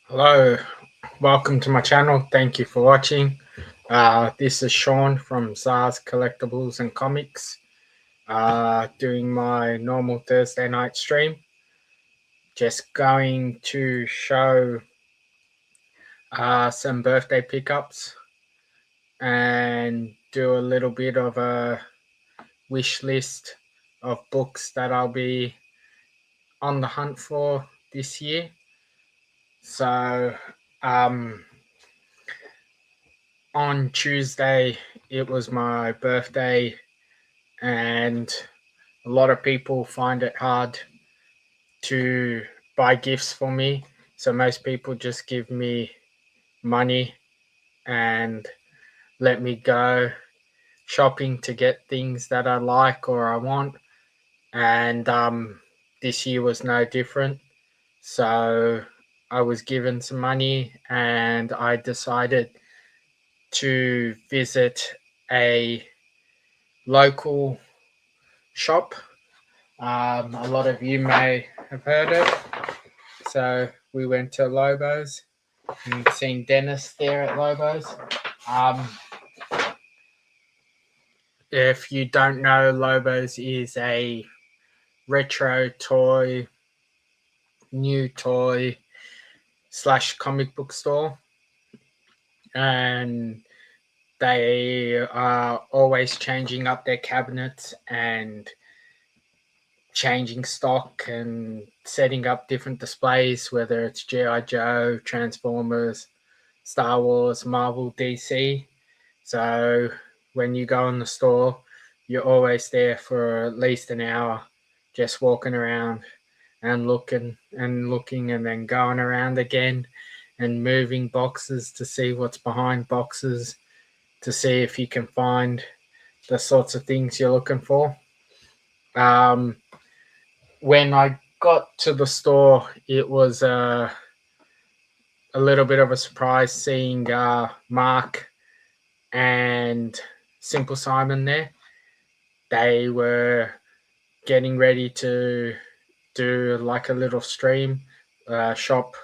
Hello, welcome to my channel. Thank you for watching. This is Sean from Zarz Collectibles and Comics, doing my normal Thursday night stream. Just going to show some birthday pickups and do a little bit of a wish list of books that I'll be on the hunt for this year. So, on Tuesday, it was my birthday, and a lot of people find it hard to buy gifts for me. So most people just give me money and let me go shopping to get things that I like or I want. And this year was no different. So I was given some money and I decided to visit a local shop. A lot of you may have heard it. So we went to Lobo's and seen Dennis there at Lobo's. If you don't know, Lobo's is a retro toy, new toy / comic book store, and they are always changing up their cabinets and changing stock and setting up different displays, whether it's G.I. Joe, Transformers, Star Wars, Marvel, DC. So when you go in the store, you're always there for at least an hour, just walking around and looking and then going around again and moving boxes to see what's behind boxes, to see if you can find the sorts of things you're looking for. When I got to the store, it was a little bit of a surprise seeing Mark and Simple Simon there. They were getting ready to do like a little stream shop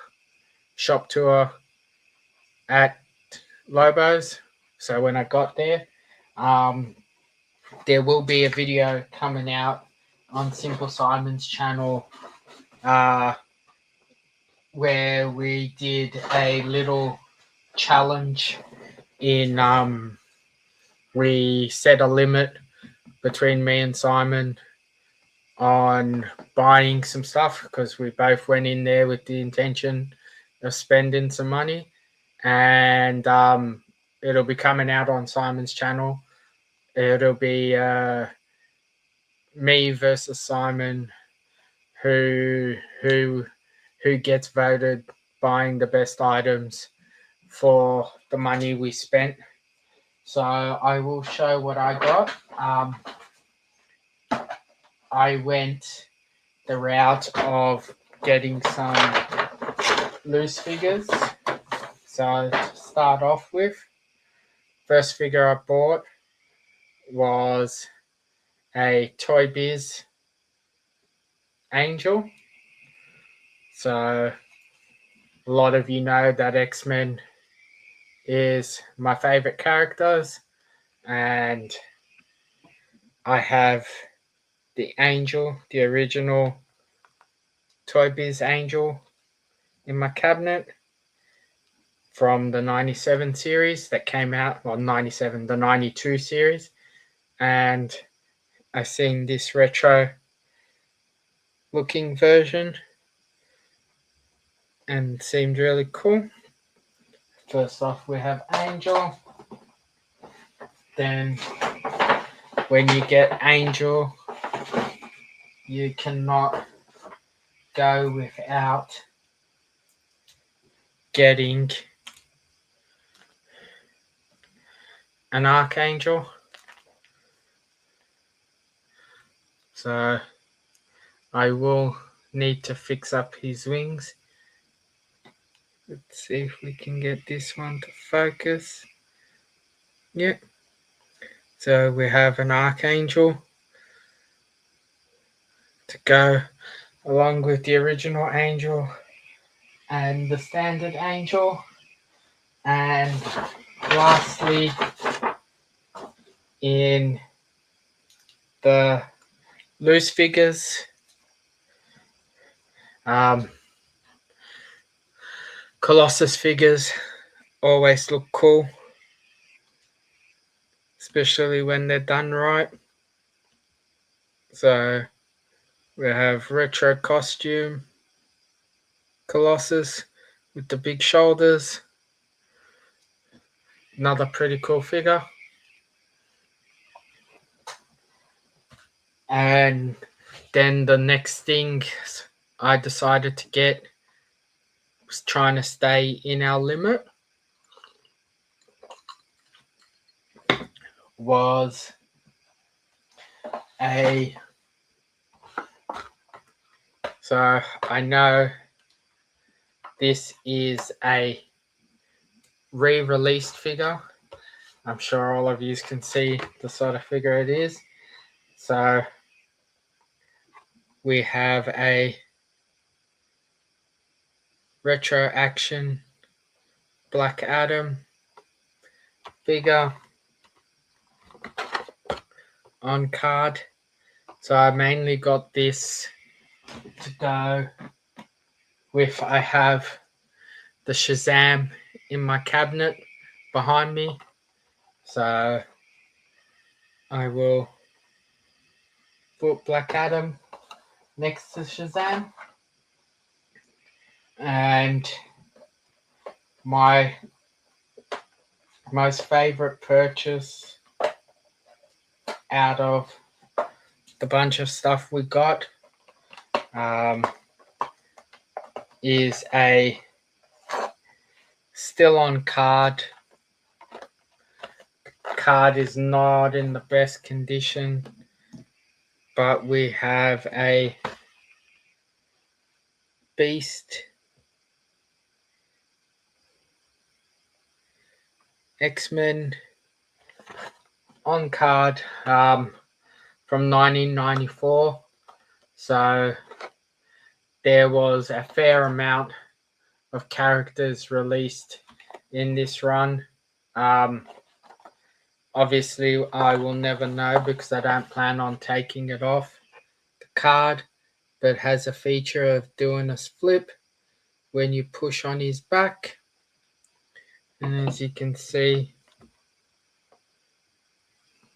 tour at Lobo's. So when I got there, there will be a video coming out on Simple Simon's channel where we did a little challenge in we set a limit between me and Simon on buying some stuff because we both went in there with the intention of spending some money, and it'll be coming out on Simon's channel. It'll be me versus Simon, who gets voted buying the best items for the money we spent. So I will show what I got. I went the route of getting some loose figures. So to start off with, first figure I bought was a Toy Biz Angel. So a lot of you know that X-Men is my favorite characters, and I have the Angel, the original Toy Biz Angel, in my cabinet from the 97 series that came out, well, 97, the 92 series, and I seen this retro looking version and seemed really cool. First off, we have Angel. Then when you get Angel, you cannot go without getting an Archangel. So I will need to fix up his wings. Let's see if we can get this one to focus. Yep. So we have an Archangel to go along with the original Angel and the standard angel. And lastly, in the loose figures, Colossus figures always look cool, especially when they're done right. So we have retro costume Colossus with the big shoulders. Another pretty cool figure. And then the next thing I decided to get was trying to stay in our limit. Was a so I know this is a re-released figure. I'm sure all of you can see the sort of figure it is. So we have a retro action Black Adam figure on card. So I mainly got this to go with, I have the Shazam in my cabinet behind me. So I will put Black Adam next to Shazam. And my most favorite purchase out of the bunch of stuff we got is a still on card. Card is not in the best condition, but we have a Beast X-Men on card from 1994. So there was a fair amount of characters released in this run. Obviously, I will never know because I don't plan on taking it off the card, but it has a feature of doing a flip when you push on his back. And as you can see,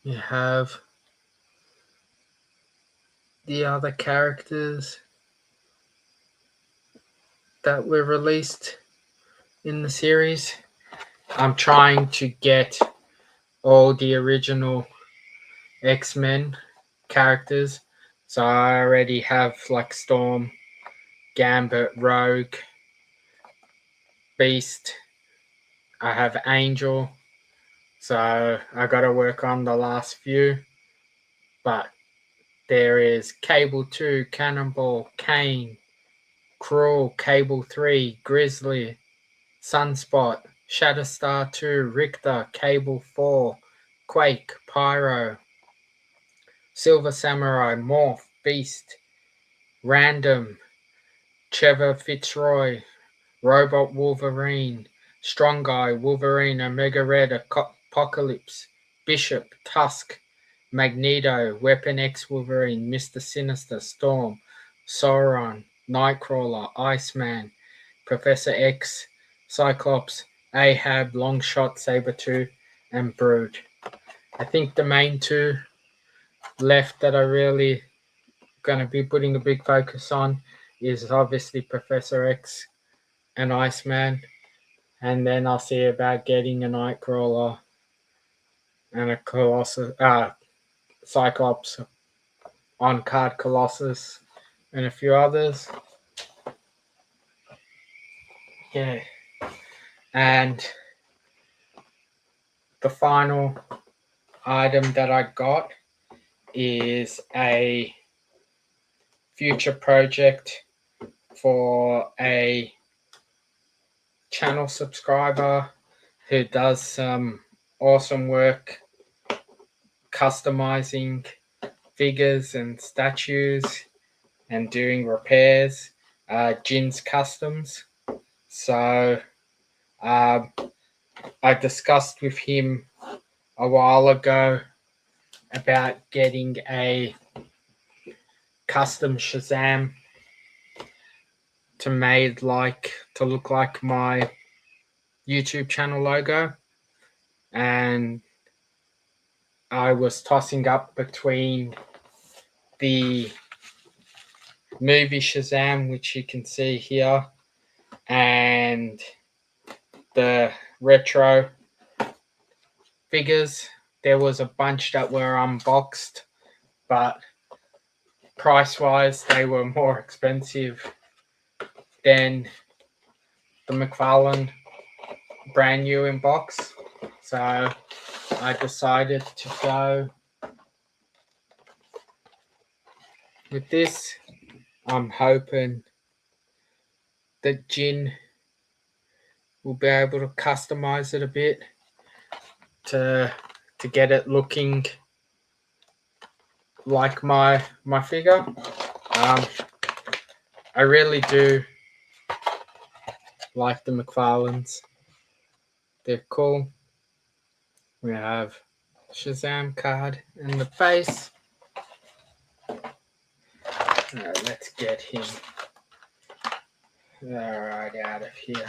you have the other characters that were released in the series. I'm trying to get all the original X-Men characters. So I already have like Storm, Gambit, Rogue, Beast. I have Angel. So I got to work on the last few. But there is Cable 2, Cannonball, Kane, Cruel, Cable 3, Grizzly, Sunspot, Shatterstar 2, Richter, Cable 4, Quake, Pyro, Silver Samurai, Morph, Beast, Random, Trevor Fitzroy, Robot Wolverine, Strong Guy, Wolverine, Omega Red, Apocalypse, Bishop, Tusk, Magneto, Weapon X Wolverine, Mr. Sinister, Storm, Sauron, Nightcrawler, Iceman, Professor X, Cyclops, Ahab, Longshot, Sabretooth, and Brood. I think the main two left that I really going to be putting a big focus on is obviously Professor X and Iceman, and then I'll see about getting a Nightcrawler and a Colossus, Cyclops on card Colossus, and a few others. Yeah, and the final item that I got is a future project for a channel subscriber who does some awesome work customizing figures and statues and doing repairs. Jin's Customs. So I discussed with him a while ago about getting a custom Shazam to look like my YouTube channel logo, and I was tossing up between the movie Shazam, which you can see here, and the retro figures. There was a bunch that were unboxed, but price-wise, they were more expensive than the McFarlane brand new in box. So I decided to go with this. I'm hoping that Jin will be able to customize it a bit to get it looking like my figure. I really do like the McFarlanes. They're cool. We have Shazam card in the face. Let's get him right out of here.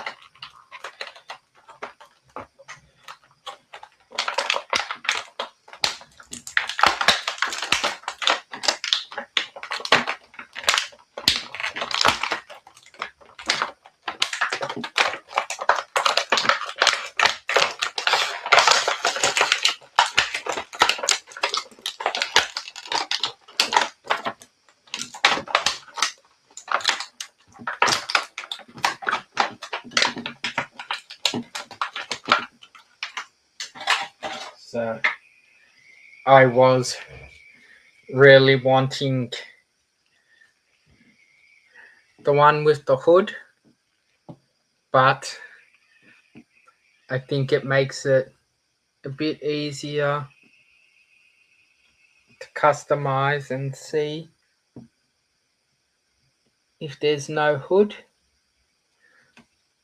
So I was really wanting the one with the hood, but I think it makes it a bit easier to customize and see if there's no hood.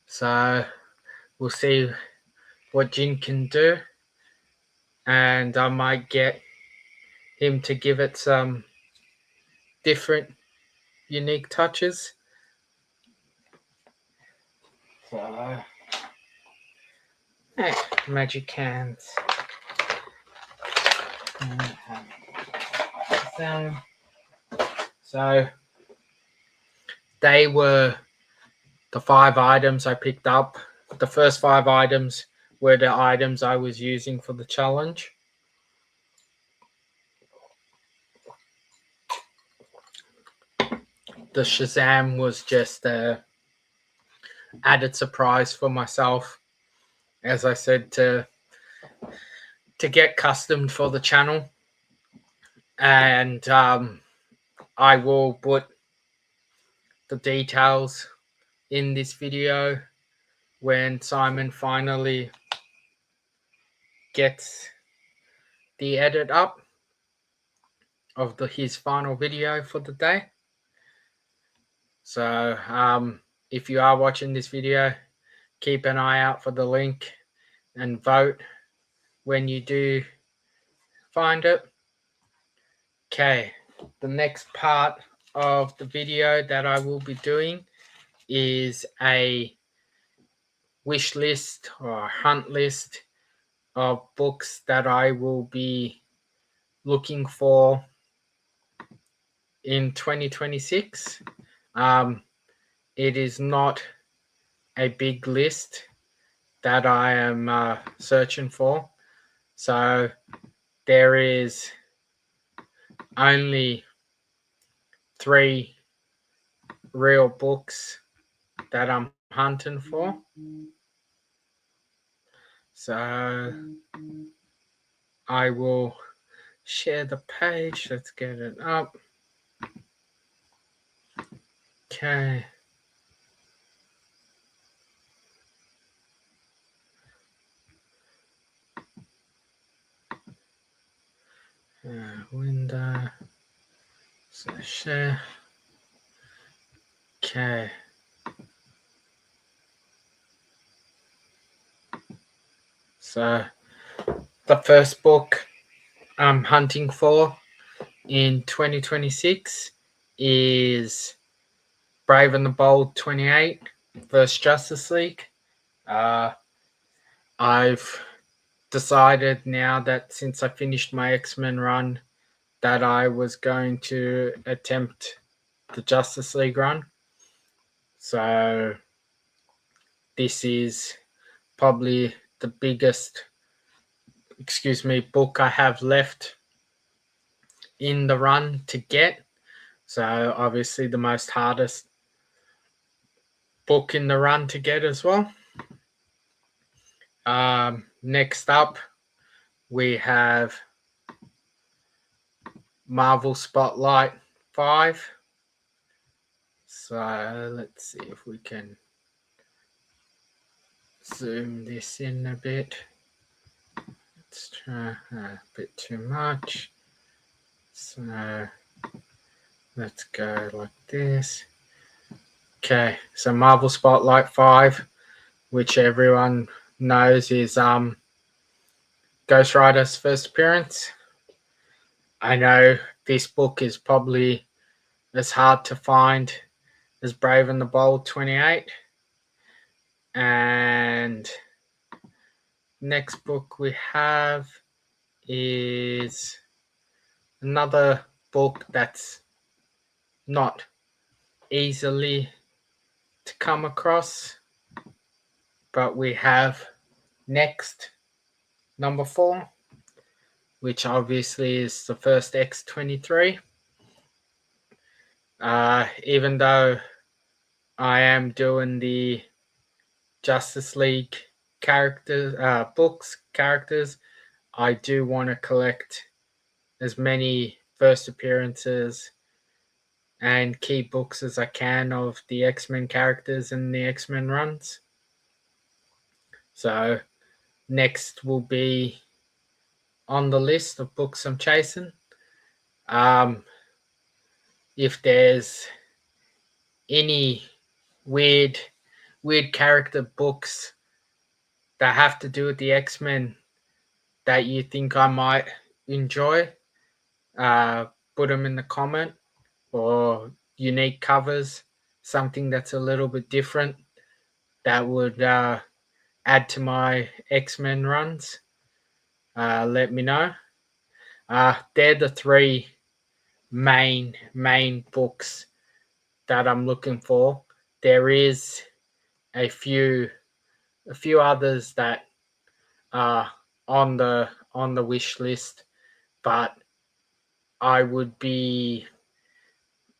So we'll see what Jin can do, and I might get him to give it some different unique touches. So magic hands. So they were the 5 items I picked up. The first 5 items were the items I was using for the challenge. The Shazam was just a added surprise for myself, as I said, to get custom for the channel. And I will put the details in this video when Simon finally gets the edit up of his final video for the day. So if you are watching this video, keep an eye out for the link and vote when you do find it. Okay, the next part of the video that I will be doing is a wish list or hunt list of books that I will be looking for in 2026. It is not a big list that I am searching for. So there is only 3 real books that I'm hunting for. So I will share the page. Let's get it up. Okay. Window. So share. Okay. So the first book I'm hunting for in 2026 is Brave and the Bold 28 versus Justice League. I've decided now that since I finished my X-Men run that I was going to attempt the Justice League run. So this is probably the biggest, book I have left in the run to get. So obviously the most hardest book in the run to get as well. Next up, we have Marvel Spotlight 5. So let's see if we can zoom this in a bit. Let's try a bit too much. So let's go like this. Okay, so Marvel Spotlight 5, which everyone knows is Ghost Rider's first appearance. I know this book is probably as hard to find as Brave and the Bold 28. And next book we have is another book that's not easily to come across, but we have next number 4, which obviously is the first X-23. Even though I am doing the Justice League characters, I do want to collect as many first appearances and key books as I can of the X-Men characters in the X-Men runs. So next will be on the list of books I'm chasing. If there's any weird character books that have to do with the X-Men that you think I might enjoy, put them in the comment, or unique covers, something that's a little bit different that would add to my X-Men runs. Let me know. They're the 3 main books that I'm looking for. There is a few others that are on the wish list, but I would be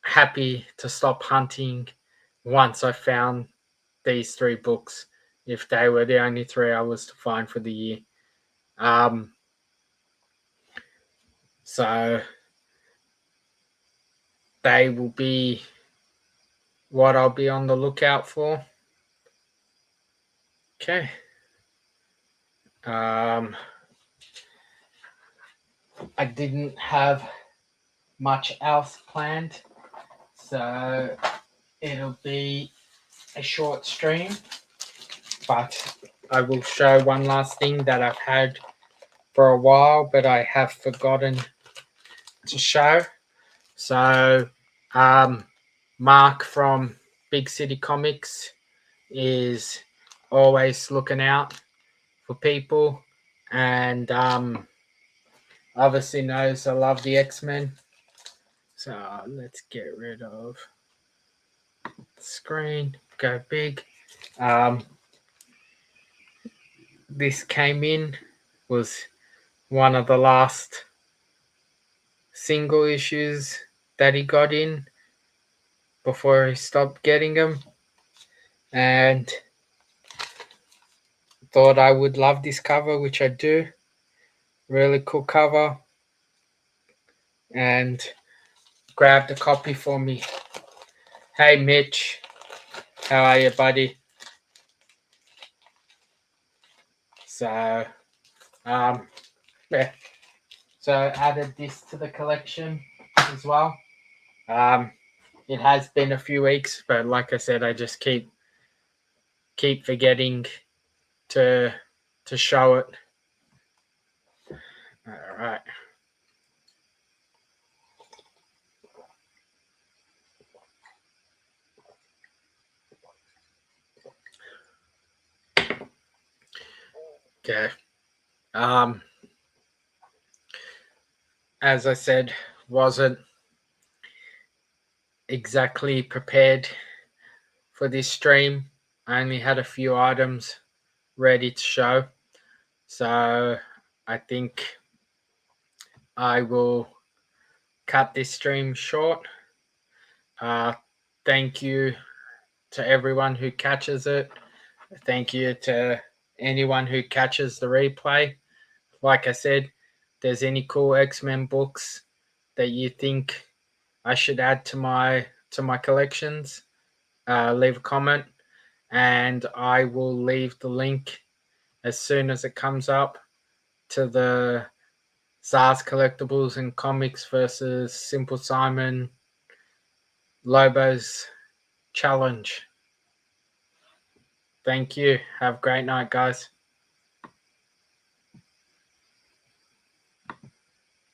happy to stop hunting once I found these 3 books, if they were the only 3 I was to find for the year. So they will be what I'll be on the lookout for. Okay. I didn't have much else planned, so it'll be a short stream, but I will show one last thing that I've had for a while, but I have forgotten to show. So, Mark from Big City Comics is always looking out for people, and obviously knows I love the X-Men. So let's get rid of the screen, go big. This came in, was one of the last single issues that he got in before he stopped getting them, and thought I would love this cover, which I do. Really cool cover, and grabbed a copy for me. Hey Mitch, how are you, buddy? So yeah, so added this to the collection as well. It has been a few weeks, but like I said, I just keep forgetting to to show it. All right. Okay. As I said, wasn't exactly prepared for this stream. I only had a few items ready to show. So I think I will cut this stream short. Thank you to everyone who catches it. Thank you to anyone who catches the replay. Like I said, if there's any cool X-Men books that you think I should add to my collections, leave a comment, and I will leave the link as soon as it comes up to the Zarz Collectibles and Comics versus Simple Simon Lobo's challenge. Thank you. Have a great night, guys.